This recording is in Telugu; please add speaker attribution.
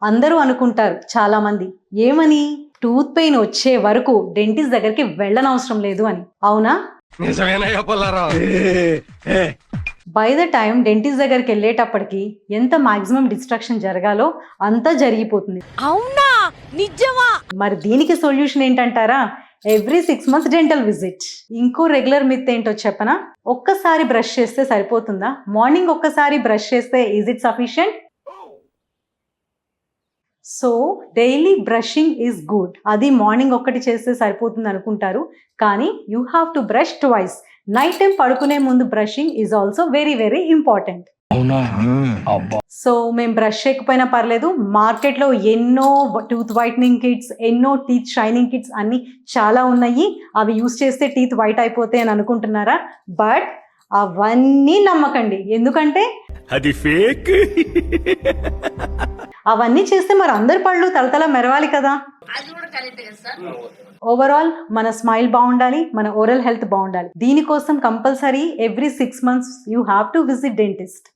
Speaker 1: అందరూ అనుకుంటారు చాలా మంది ఏమని, టూత్ పెయిన్ వచ్చే వరకు డెంటిస్ట్ దగ్గరికి వెళ్ళనవసరం లేదు అని. అవునా? బై ద టైం డెంటిస్ట్ దగ్గరికి వెళ్ళేటప్పటికి ఎంత మాక్సిమం డిస్ట్రాక్షన్ జరగాలో అంతా జరిగిపోతుంది.
Speaker 2: అవునా? నిజమా?
Speaker 1: మరి దీనికి సొల్యూషన్ ఏంటంటారా? Every 6 months dental visit. ఇంకో రెగ్యులర్ మిత్ ఏంటో చెప్పనా? ఒక్కసారి బ్రష్ చేస్తే సరిపోతుందా? మార్నింగ్ ఒక్కసారి బ్రష్ చేస్తే is it sufficient? So daily brushing is good. అది మార్నింగ్ ఒక్కటి చేస్తే సరిపోతుంది అనుకుంటారు, కానీ you have to brush twice. Night time పడుకునే ముందు brushing is also very very important. So మేము బ్రష్ చేయకపోయినా పర్లేదు, మార్కెట్లో ఎన్నో టూత్ వైట్నింగ్ కిట్స్, ఎన్నో టీత్ షైనింగ్ కిట్స్ అన్ని చాలా ఉన్నాయి. అవి యూస్ చేస్తే టీత్ వైట్ అయిపోతాయి అని అనుకుంటున్నారా? బట్ అవన్నీ నమ్మకండి, ఎందుకంటే
Speaker 3: అది ఫేక్.
Speaker 1: అవన్నీ చేస్తే మరి అందరి పళ్ళు తలతల మెరవాలి కదా. ఓవరాల్ మన స్మైల్ బాగుండాలి, మన ఓరల్ హెల్త్ బాగుండాలి. దీనికోసం compulsory every 6 months you have to visit dentist.